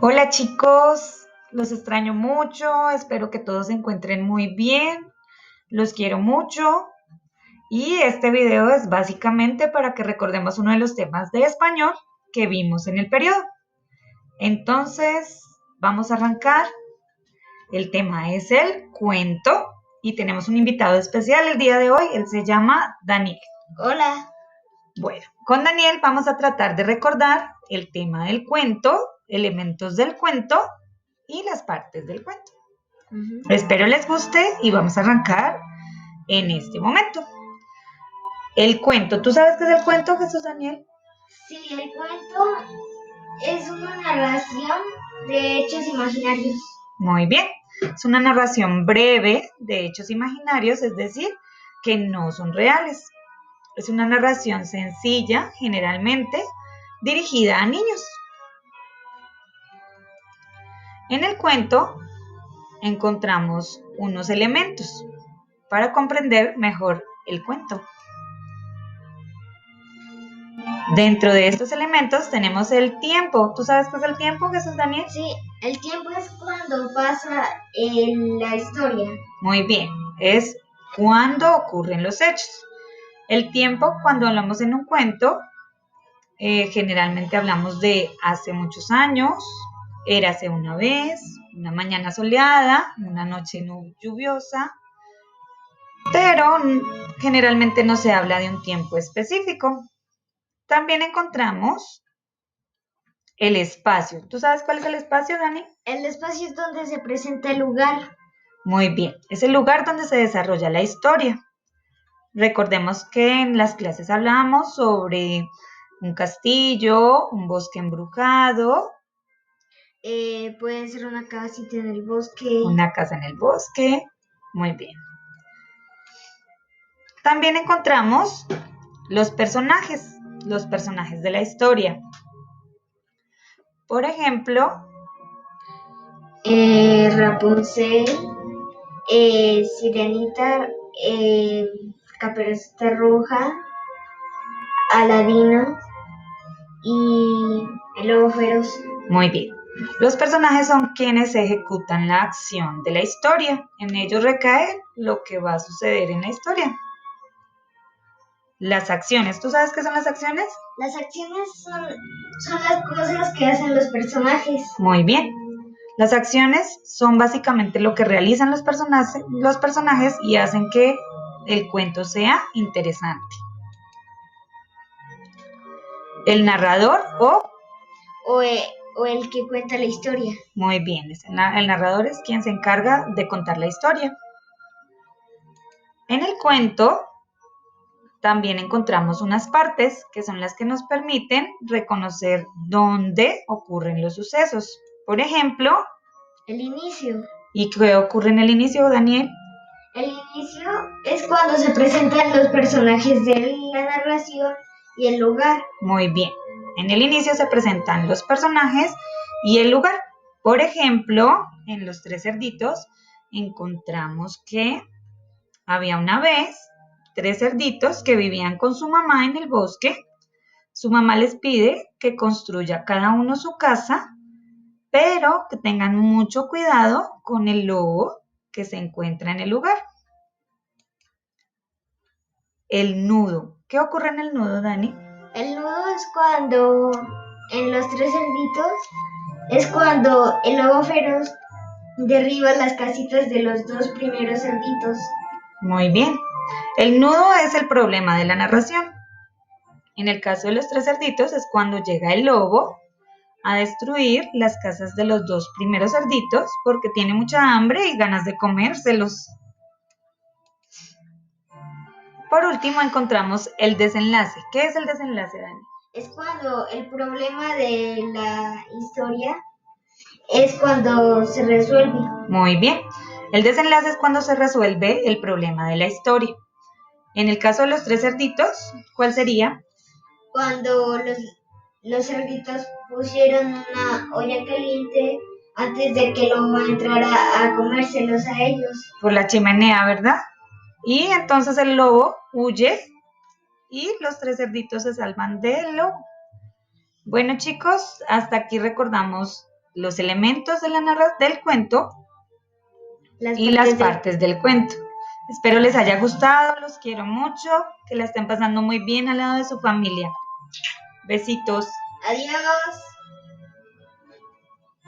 Hola chicos, los extraño mucho, espero que todos se encuentren muy bien, los quiero mucho y este video es básicamente para que recordemos uno de los temas de español que vimos en el periodo. Entonces, vamos a arrancar. El tema es el cuento y tenemos un invitado especial el día de hoy, él se llama Daniel. Hola. Bueno, con Daniel vamos a tratar de recordar el tema del cuento, elementos del cuento y las partes del cuento. Espero les guste y vamos a arrancar en este momento. El cuento, ¿tú sabes qué es el cuento, Jesús Daniel? Sí, el cuento es una narración de hechos imaginarios. Muy bien, es una narración breve de hechos imaginarios, es decir, que no son reales. Es una narración sencilla, generalmente dirigida a niños. En el cuento encontramos unos elementos para comprender mejor el cuento. Dentro de estos elementos tenemos el tiempo. ¿Tú sabes qué es el tiempo, Jesús Daniel? Sí, el tiempo es cuando pasa en la historia. Muy bien, es cuando ocurren los hechos. El tiempo, cuando hablamos en un cuento, generalmente hablamos de hace muchos años, érase una vez, una mañana soleada, una noche lluviosa, pero generalmente no se habla de un tiempo específico. También encontramos el espacio. ¿Tú sabes cuál es el espacio, Dani? El espacio es donde se presenta el lugar. Muy bien, es el lugar donde se desarrolla la historia. Recordemos que en las clases hablamos sobre un castillo, un bosque embrujado. Puede ser una casita en el bosque. Una casa en el bosque. Muy bien. También encontramos los personajes de la historia. Por ejemplo, Rapunzel, Sirenita, Caperucita Roja, Aladino y el Lobo Feroz. Muy bien. Los personajes son quienes ejecutan la acción de la historia. En ellos recae lo que va a suceder en la historia. Las acciones. ¿Tú sabes qué son las acciones? Las acciones son las cosas que hacen los personajes. Muy bien. Las acciones son básicamente lo que realizan los personajes y hacen que el cuento sea interesante. El narrador o el que cuenta la historia. Muy bien, el narrador es quien se encarga de contar la historia. En el cuento también encontramos unas partes que son las que nos permiten reconocer dónde ocurren los sucesos. Por ejemplo, el inicio. ¿Y qué ocurre en el inicio, Daniel? El inicio es cuando se presentan los personajes de la narración y el lugar. Muy bien. En el inicio se presentan los personajes y el lugar. Por ejemplo, en Los Tres Cerditos encontramos que había una vez 3 cerditos que vivían con su mamá en el bosque. Su mamá les pide que construya cada uno su casa, pero que tengan mucho cuidado con el lobo que se encuentra en el lugar. El nudo. ¿Qué ocurre en el nudo, Dani? El nudo es cuando, en Los Tres Cerditos, es cuando el lobo feroz derriba las casitas de los 2 primeros cerditos. Muy bien. El nudo es el problema de la narración. En el caso de Los Tres Cerditos es cuando llega el lobo a destruir las casas de los 2 primeros cerditos porque tiene mucha hambre y ganas de comérselos. Por último encontramos el desenlace. ¿Qué es el desenlace, Dani? Es cuando el problema de la historia es cuando se resuelve. Muy bien. El desenlace es cuando se resuelve el problema de la historia. En el caso de Los Tres Cerditos, ¿cuál sería? Cuando los cerditos pusieron una olla caliente antes de que el lobo entrara a comérselos a ellos. Por la chimenea, ¿verdad? Y entonces el lobo huye y los 3 cerditos se salvan del lobo. Bueno, chicos, hasta aquí recordamos los elementos de del cuento Las y las partes del- partes del cuento. Espero les haya gustado, los quiero mucho, que la estén pasando muy bien al lado de su familia. Besitos. Adiós.